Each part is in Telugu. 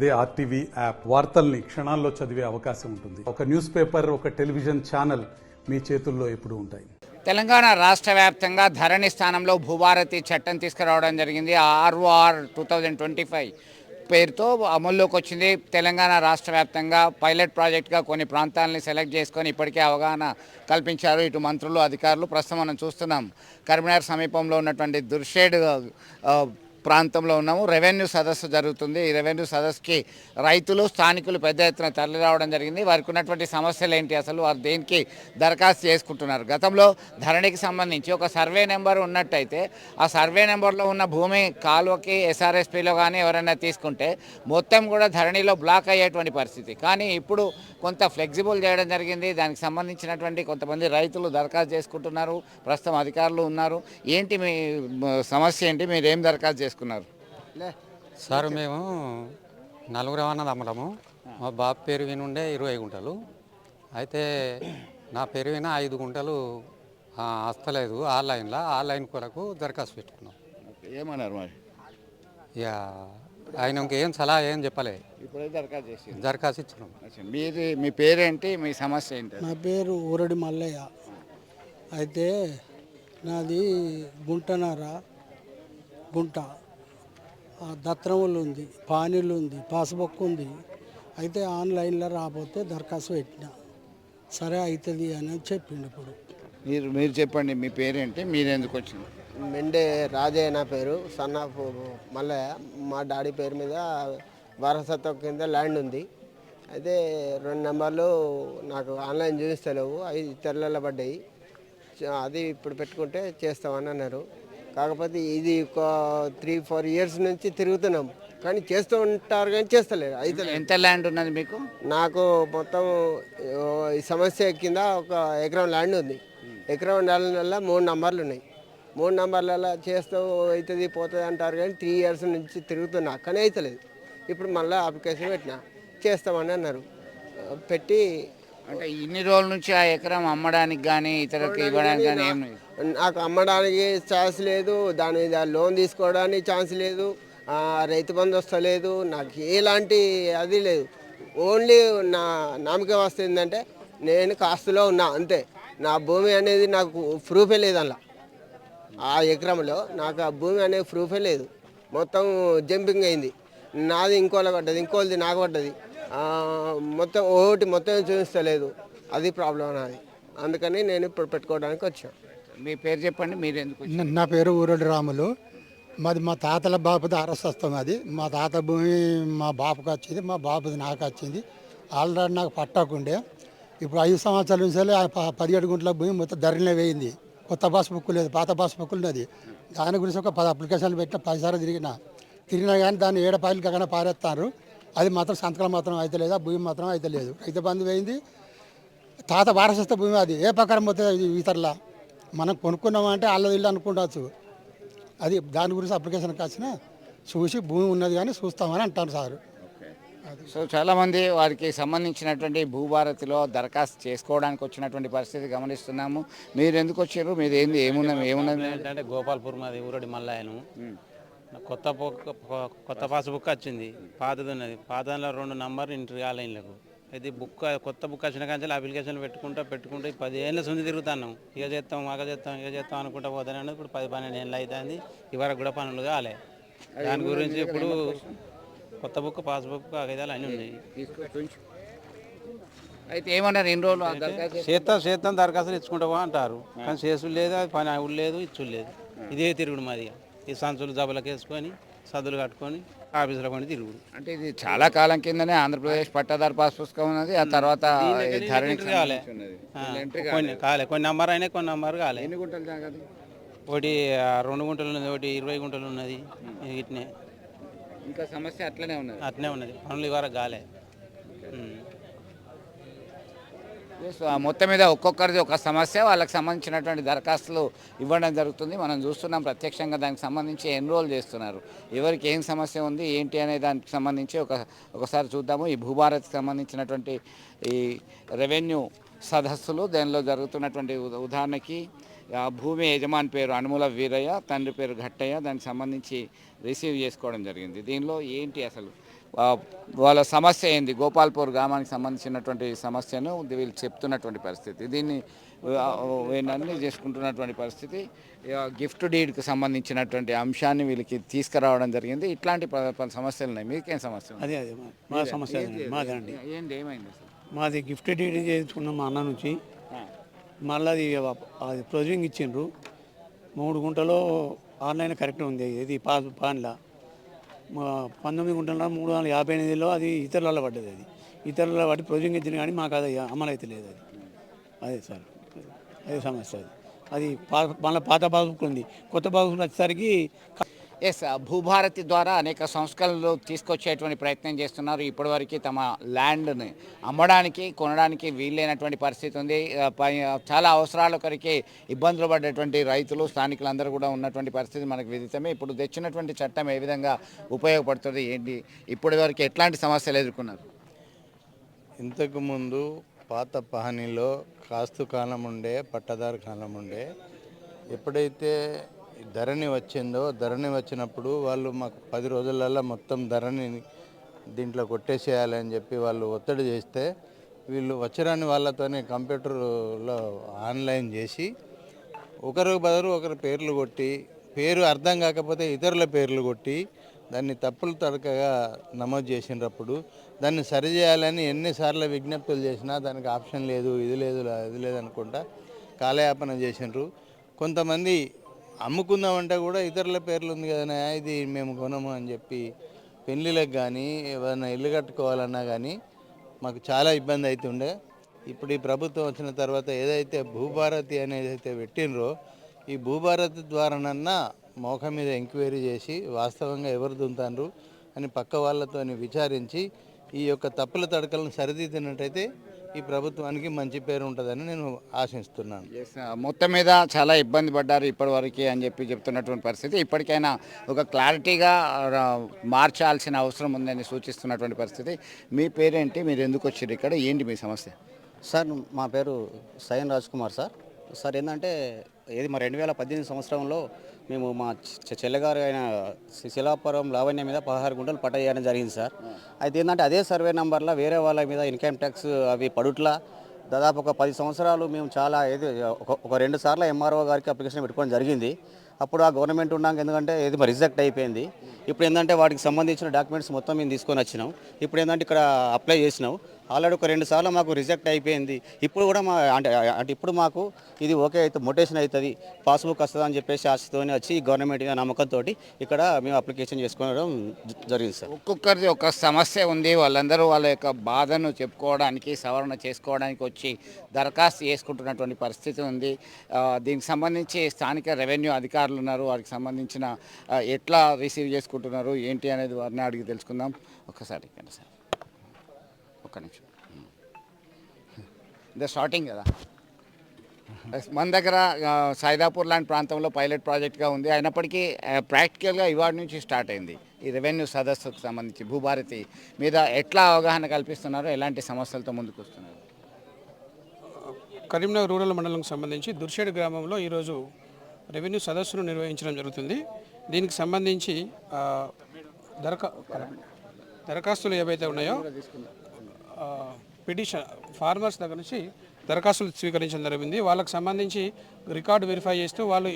అదే ఆర్టీవీ యాప్ వార్తల్ని క్షణాల్లో చదివే అవకాశం ఉంటుంది. ఒక న్యూస్ పేపర్, ఒక టెలివిజన్ ఛానల్ మీ చేతుల్లో ఎప్పుడూ ఉంటాయి. తెలంగాణ రాష్ట్ర వ్యాప్తంగా ధరణి స్థానంలో భూభారతి చట్టం తీసుకురావడం జరిగింది. ROR 2025 పేరుతో అమల్లోకి వచ్చింది. తెలంగాణ రాష్ట్ర వ్యాప్తంగా పైలట్ ప్రాజెక్ట్గా కొన్ని ప్రాంతాలని సెలెక్ట్ చేసుకొని ఇప్పటికే అవగాహన కల్పించారు ఇటు మంత్రులు, అధికారులు. ప్రస్తుతం మనం చూస్తున్నాం కరీంనగర్ సమీపంలో ఉన్నటువంటి దుర్షేడ్ ప్రాంతంలో ఉన్నాము. రెవెన్యూ సదస్సు జరుగుతుంది. ఈ రెవెన్యూ సదస్సుకి రైతులు, స్థానికులు పెద్ద ఎత్తున తరలి రావడం జరిగింది. వారికి ఉన్నటువంటి సమస్యలు ఏంటి, అసలు వారు దేనికి దరఖాస్తు చేసుకుంటున్నారు? గతంలో ధరణికి సంబంధించి ఒక సర్వే నెంబర్ ఉన్నట్టయితే ఆ సర్వే నెంబర్లో ఉన్న భూమి కాలువకి SRSPలో కానీ ఎవరైనా తీసుకుంటే మొత్తం కూడా ధరణిలో బ్లాక్ అయ్యేటువంటి పరిస్థితి. కానీ ఇప్పుడు కొంత ఫ్లెక్సిబుల్ చేయడం జరిగింది. దానికి సంబంధించినటువంటి కొంతమంది రైతులు దరఖాస్తు చేసుకుంటున్నారు. ప్రస్తుతం అధికారులు ఉన్నారు. ఏంటి మీ సమస్య ఏంటి, మీరు ఏం దరఖాస్తు చేసుకున్నారు? సార్ మేము నలుగురు అన్నది అమ్మడము. మా బాబు పేరు వినుండే 20 గుంటలు. అయితే నా పేరు విన 5 గుంటలు వస్తలేదు. ఆన్లైన్ కొరకు దరఖాస్తు పెట్టుకున్నాం. ఏమన్నారు మరి? ఇక ఆయన ఇంకేం సలహా ఏం చెప్పలే. ఇప్పుడే దరఖాస్తు ఇచ్చినాం. మీ పేరేంటి, మీ సమస్య ఏంటి? నా పేరు ఊరడి మల్లయ్య. అయితే నాది గుంట దత్రములు ఉంది, పానీలు ఉంది, పాస్బుక్ ఉంది. అయితే ఆన్లైన్లో రాకపోతే దరఖాస్తు పెట్టిన, సరే అవుతుంది అని చెప్పిండు. ఇప్పుడు మీరు చెప్పండి, మీ పేరేంటి, మీరు ఎందుకు వచ్చింది? మెండే రాజయ్య నా పేరు, సన్ ఆఫ్ మల్లయ్య. మా డాడీ పేరు మీద వారసత్వం కింద ల్యాండ్ ఉంది. అయితే 2 నెంబర్లు నాకు ఆన్లైన్ చూపిస్తలేవు, అవి తెల్లలో పడ్డాయి. అది ఇప్పుడు పెట్టుకుంటే చేస్తామని అన్నారు. కాకపోతే ఇది ఒక 3-4 ఇయర్స్ నుంచి తిరుగుతున్నాం, కానీ చేస్తూ ఉంటారు కానీ చేస్తలేరు. అయితే ఎంత ల్యాండ్ ఉన్నది మీకు? నాకు మొత్తం ఈ సమస్య కింద 1 ఎకరం ల్యాండ్ ఉంది. ఎకరం ల్యాండ్లలో 3 నంబర్లు ఉన్నాయి. 3 నంబర్లలో చేస్తూ అవుతుంది పోతుంది అంటారు కానీ 3 ఇయర్స్ నుంచి తిరుగుతున్నా, కానీ అవుతలేదు. ఇప్పుడు మళ్ళీ అప్లికేషన్ పెట్టినా, చేస్తామని అన్నారు. పెట్టి అంటే ఇన్ని రోజుల నుంచి ఆ ఎకరం అమ్మడానికి కానీ ఇతరులకు ఇవ్వడానికి కానీ ఏం లేదు? నాకు అమ్మడానికి ఛాన్స్ లేదు, దాని మీద లోన్ తీసుకోవడానికి ఛాన్స్ లేదు, రైతు బంధు వస్తలేదు, నాకు ఎలాంటి అది లేదు. ఓన్లీ నా నమ్మకం వస్తుంది ఏంటంటే నేను కాస్తులో ఉన్నా అంతే. నా భూమి అనేది నాకు ప్రూఫే లేదు. అలా ఆ ఎకరంలో నాకు ఆ భూమి అనేది ప్రూఫే లేదు. మొత్తం జంపింగ్ అయింది. నాది ఇంకోళ్ళకి పడ్డది, ఇంకోళ్ళది నాకు పడ్డది. మొత్తం చూపిస్తలేదు. అది ప్రాబ్లం నాది. అందుకని నేను ఇప్పుడు పెట్టుకోవడానికి వచ్చాను. మీ పేరు చెప్పండి, మీరు ఎందుకు? నా పేరు ఊరడి రాములు. మాది మా తాతల బాపుది అరస్తత్వం. అది మా తాత భూమి మా బాపుకి వచ్చింది, మా బాపుది నాకు వచ్చింది. ఆల్రెడీ నాకు పట్టకుండే. ఇప్పుడు 5 సంవత్సరాల నుంచి 17 గుంటల భూమి మొత్తం ధరనే వేయింది. కొత్త పాస్బుక్ లేదు, పాత పాస్బుక్ ఉన్నది. దాని గురించి ఒక 10 అప్లికేషన్లు పెట్టిన 10 సార్లు తిరిగినా కానీ దాన్ని 7 పాయలు కాకుండా పారేస్తారు. అది మాత్రం సంతకాలు మాత్రం అయితే లేదు, ఆ భూమి మాత్రం అయితే లేదు. రైతు బంధు వేయింది, తాత వారసత్వ భూమి. అది ఏ ప్రకారం పోతుంది ఇతరులా? మనం కొనుక్కున్నామంటే అల్లది ఇల్లు అనుకుంటవచ్చు. అది దాని గురించి అప్లికేషన్కి వచ్చిన చూసి భూమి ఉన్నది కానీ చూస్తామని అంటాను సార్. సో చాలామంది వారికి సంబంధించినటువంటి భూభారతిలో దరఖాస్తు చేసుకోవడానికి వచ్చినటువంటి పరిస్థితి గమనిస్తున్నాము. మీరు ఎందుకు వచ్చారు? మీరు ఏమున్నది అంటే గోపాల్పూర్ మాది ఊరడి మల్లయ్యను. కొత్త పాస్బుక్ వచ్చింది, పాతది ఉన్నది. పాతలో 2 నంబర్లు ఇంటర్ ఆన్లైన్లకు. అయితే కొత్త బుక్ వచ్చిన కానీ అప్లికేషన్లు పెట్టుకుంటే 10 ఏళ్ళ సుంది తిరుగుతున్నాం. ఇక చేస్తాం అనుకుంటా పోతానే. ఇప్పుడు 10-12 ఏళ్ళు అవుతుంది. ఇవరకు కూడా పనులు కాలే. దాని గురించి ఇప్పుడు కొత్త బుక్, పాస్బుక్, కాగితాలు అన్నీ ఉన్నాయి. అయితే ఏమన్నారు? ఎన్ని రోజులు చేస్తాం దరఖాస్తులు ఇచ్చుకుంటావా అంటారు, కానీ చేసుడు లేదు, అది పని అవుడు లేదు, ఇచ్చుడు లేదు. ఇదే తిరుగుడు మాది. ఈ సంచులు జబ్బలకు వేసుకొని సద్దులు కట్టుకొని ఆఫీసులో కొని తిరుగుడు. అంటే ఇది చాలా కాలం కిందనే ఆంధ్రప్రదేశ్ పట్టాదారు పాస్ పుస్తకం ఉన్నది. ఆ తర్వాత కొన్ని నంబర్ అయినా కొన్ని నంబర్ కాలే. ఎన్ని గుంటలు తాగదు? ఒకటి 2 గుంటలు ఉన్నది, ఒకటి 20 గుంటలు ఉన్నది. ఇట్నే ఇంకా సమస్య అట్లనే ఉన్నది. పనులు ఇవరకు కాలే. మొత్తం మీద ఒక్కొక్కరిది ఒక సమస్య, వాళ్ళకి సంబంధించినటువంటి దరఖాస్తులు ఇవ్వడం జరుగుతుంది. మనం చూస్తున్నాం ప్రత్యక్షంగా. దానికి సంబంధించి ఎన్రోల్ చేస్తున్నారు. ఎవరికి ఏం సమస్య ఉంది ఏంటి అనే దానికి సంబంధించి ఒకసారి చూద్దాము. ఈ భూభారత్కి సంబంధించినటువంటి ఈ రెవెన్యూ సదస్సులు దానిలో జరుగుతున్నటువంటి ఉదాహరణకి భూమి యజమాని పేరు అనుముల వీరయ్య, తండ్రి పేరు ఘట్టయ్య. దానికి సంబంధించి రిసీవ్ చేసుకోవడం జరిగింది. దీనిలో ఏంటి అసలు వాళ్ళ సమస్య ఏంది, గోపాల్పూర్ గ్రామానికి సంబంధించినటువంటి సమస్యను వీళ్ళు చెప్తున్నటువంటి పరిస్థితి. దీన్ని అన్నీ చేసుకుంటున్నటువంటి పరిస్థితి. గిఫ్ట్ డీడ్కి సంబంధించినటువంటి అంశాన్ని వీళ్ళకి తీసుకురావడం జరిగింది. ఇట్లాంటి సమస్యలు ఉన్నాయి. మీకేం సమస్య ఉంది? అదే మా సమస్య మాదండి. ఏంటి, ఏమైంది అసలు? మాది గిఫ్ట్ డీడ్ చేయించుకున్నాం మా అన్న నుంచి. మళ్ళీ అది ప్రొసీడింగ్ ఇచ్చిండ్రు. 3 గుంటలో ఆన్లైన్ కరెక్ట్ ఉంది. ఇది పాన్లా 19 గుంటల 358లో అది ఇతరులలో పడ్డది. అది ఇతరులలో పట్టి ప్రొసీడింగ్ ఇచ్చింది కానీ మాకు అది అమలు అయితే లేదు. అదే సార్, అదే సమస్య. అది మళ్ళీ పాత పాస్బుక్ ఉంది, కొత్త పాస్బుక్ వచ్చేసరికి ఎస్, భూభారతి ద్వారా అనేక సంస్కరణలు తీసుకొచ్చేటువంటి ప్రయత్నం చేస్తున్నారు. ఇప్పటివరకు తమ ల్యాండ్ని అమ్మడానికి కొనడానికి వీలైనటువంటి పరిస్థితి ఉంది. చాలా అవసరాల కొరికి ఇబ్బందులు పడ్డటువంటి రైతులు స్థానికులందరూ కూడా ఉన్నటువంటి పరిస్థితి మనకు విదితమే. ఇప్పుడు తెచ్చినటువంటి చట్టం ఏ విధంగా ఉపయోగపడుతుంది, ఏంటి, ఇప్పటివరకు ఎట్లాంటి సమస్యలు ఎదుర్కొన్నారు? ఇంతకుముందు పాత పహనీలో కాస్తు కాలం ఉండే, పట్టదారు కాలం ఉండే. ఎప్పుడైతే ధరణి వచ్చిందో, ధరణి వచ్చినప్పుడు వాళ్ళు మాకు 10 రోజులలో మొత్తం ధరణి దీంట్లో కొట్టేసేయాలని చెప్పి వాళ్ళు ఒత్తిడి చేస్తే వీళ్ళు వచ్చరాని వాళ్ళతోనే కంప్యూటర్లో ఆన్లైన్ చేసి ఒకరు బదులు ఒకరి పేర్లు కొట్టి, పేరు అర్థం కాకపోతే ఇతరుల పేర్లు కొట్టి దాన్ని తప్పులు తడకగా నమోదు చేసినప్పుడు దాన్ని సరిచేయాలని ఎన్నిసార్లు విజ్ఞప్తులు చేసినా దానికి ఆప్షన్ లేదు, ఇది లేదు, అది లేదు అనుకుంటా కాలయాపన చేసినారు. కొంతమంది అమ్ముకుందామంటే కూడా ఇతరుల పేర్లు ఉంది కదా, ఇది మేము కొనము అని చెప్పి పెళ్ళిళ్ళకి కానీ ఏమైనా ఇల్లు కట్టుకోవాలన్నా కానీ మాకు చాలా ఇబ్బంది అవుతుండే. ఇప్పుడు ఈ ప్రభుత్వం వచ్చిన తర్వాత ఏదైతే భూభారతి అనేది అయితే పెట్టినరో, ఈ భూభారతి ద్వారానన్నా మోక మీద ఎంక్వైరీ చేసి వాస్తవంగా ఎవరు దుంతారు అని పక్క వాళ్ళతో విచారించి ఈ యొక్క తప్పుల తడకలను సరిదిద్దినట్టయితే ఈ ప్రభుత్వానికి మంచి పేరు ఉంటుందని నేను ఆశిస్తున్నాను. మొత్తం మీద చాలా ఇబ్బంది పడ్డారు ఇప్పటివరకు అని చెప్తున్నటువంటి పరిస్థితి. ఇప్పటికైనా ఒక క్లారిటీగా మార్చాల్సిన అవసరం ఉందని సూచిస్తున్నటువంటి పరిస్థితి. మీ పేరేంటి, మీరు ఎందుకు వచ్చారు ఇక్కడ, ఏంటి మీ సమస్య? సార్ మా పేరు cyan Raj Kumar sir. Sir ఏంటంటే ఇది మా 2018 సంవత్సరంలో మేము మా చెల్లెగారు అయిన శిలాపురం లావణ్య మీద 16 గుంటలు పట్ట చేయడం జరిగింది సార్. అయితే ఏంటంటే అదే సర్వే నెంబర్లో వేరే వాళ్ళ మీద ఇన్కమ్ ట్యాక్స్ అవి పడుట్లా దాదాపు ఒక 10 సంవత్సరాలు మేము చాలా ఒక 2 సార్లు ఎంఆర్ఓ గారికి అప్లికేషన్ పెట్టుకోవడం జరిగింది. అప్పుడు ఆ గవర్నమెంట్ ఉన్నాక ఎందుకంటే ఇది రిజెక్ట్ అయిపోయింది. ఇప్పుడు ఏంటంటే వాటికి సంబంధించిన డాక్యుమెంట్స్ మొత్తం మేము తీసుకొని వచ్చినాం. ఇప్పుడు ఏంటంటే ఇక్కడ అప్లై చేసినాం. ఆల్రెడీ ఒక 2 సార్లు మాకు రిజెక్ట్ అయిపోయింది. ఇప్పుడు కూడా అంటే ఇప్పుడు మాకు ఇది ఓకే అయితే మొటేషన్ అవుతుంది, పాస్బుక్ వస్తుంది అని చెప్పేసి ఆశతోనే వచ్చి గవర్నమెంట్ నమ్మకంతో ఇక్కడ మేము అప్లికేషన్ చేసుకోవడం జరిగింది సార్. ఒక్కొక్కరిది ఒక సమస్య ఉంది. వాళ్ళందరూ వాళ్ళ యొక్క బాధను చెప్పుకోవడానికి, సవరణ చేసుకోవడానికి వచ్చి దరఖాస్తు చేసుకుంటున్నటువంటి పరిస్థితి ఉంది. దీనికి సంబంధించి స్థానిక రెవెన్యూ అధికారులు ఉన్నారు. వారికి సంబంధించిన ఎట్లా రిసీవ్ చేసుకుంటున్నారు ఏంటి అనేది వారిని అడిగి తెలుసుకుందాం. ఒక్కసారి సార్, ఒక్క నిమిషం. ఇదే స్టార్టింగ్ కదా. మన దగ్గర సైదాపూర్ లాంటి ప్రాంతంలో పైలట్ ప్రాజెక్ట్గా ఉంది. అయినప్పటికీ ప్రాక్టికల్గా ఇవాళ నుంచి స్టార్ట్ అయింది ఈ రెవెన్యూ సదస్సుకు సంబంధించి. భూభారతి మీద ఎట్లా అవగాహన కల్పిస్తున్నారు, ఎలాంటి సమస్యలతో ముందుకు వస్తున్నారు? కరీంనగర్ రూరల్ మండలంకు సంబంధించి దుర్షేడు గ్రామంలో ఈరోజు రెవెన్యూ సదస్సును నిర్వహించడం జరుగుతుంది. దీనికి సంబంధించి దరఖాస్తులు ఏవైతే ఉన్నాయో పిటిషన్ ఫార్మర్స్ దగ్గర నుంచి దరఖాస్తులు స్వీకరించడం జరిగింది. వాళ్ళకు సంబంధించి రికార్డు వెరిఫై చేస్తూ వాళ్ళు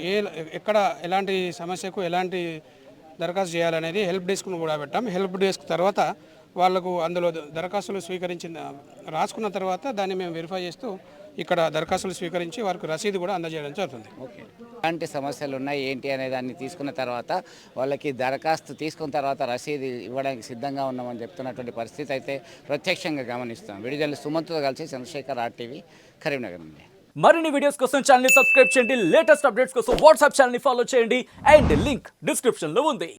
ఎక్కడ ఎలాంటి సమస్యకు ఎలాంటి దరఖాస్తు చేయాలనేది హెల్ప్ డెస్క్ను కూడా పెట్టాం. హెల్ప్ డెస్క్ తర్వాత వాళ్ళకు అందులో దరఖాస్తులు రాసుకున్న తర్వాత దాన్ని మేము వెరిఫై చేస్తూ ఇక్కడ దరఖాస్తులు స్వీకరించి వారికి రసీదు కూడా అందజేయడం జరుగుతుంది. ఓకే, ఎలాంటి సమస్యలు ఉన్నాయి ఏంటి అనే దాన్ని తీసుకున్న తర్వాత వాళ్ళకి దరఖాస్తు తీసుకున్న తర్వాత రసీదు ఇవ్వడానికి సిద్ధంగా ఉన్నామని చెప్తున్నటువంటి పరిస్థితి అయితే ప్రత్యక్షంగా గమనిస్తాం. విడుదల సుమంత్తో కలిసి చంద్రశేఖర్, RTV, కరీంనగర్ నుండి. మరిన్ని వీడియోస్ కోసం ఛానల్ ని సబ్స్క్రైబ్ చేయండి. లేటెస్ట్ అప్డేట్స్ కోసం వాట్సాప్ ఛానల్ ని ఫాలో చేయండి. అండ్ లింక్ డిస్క్రిప్షన్ లో ఉంది.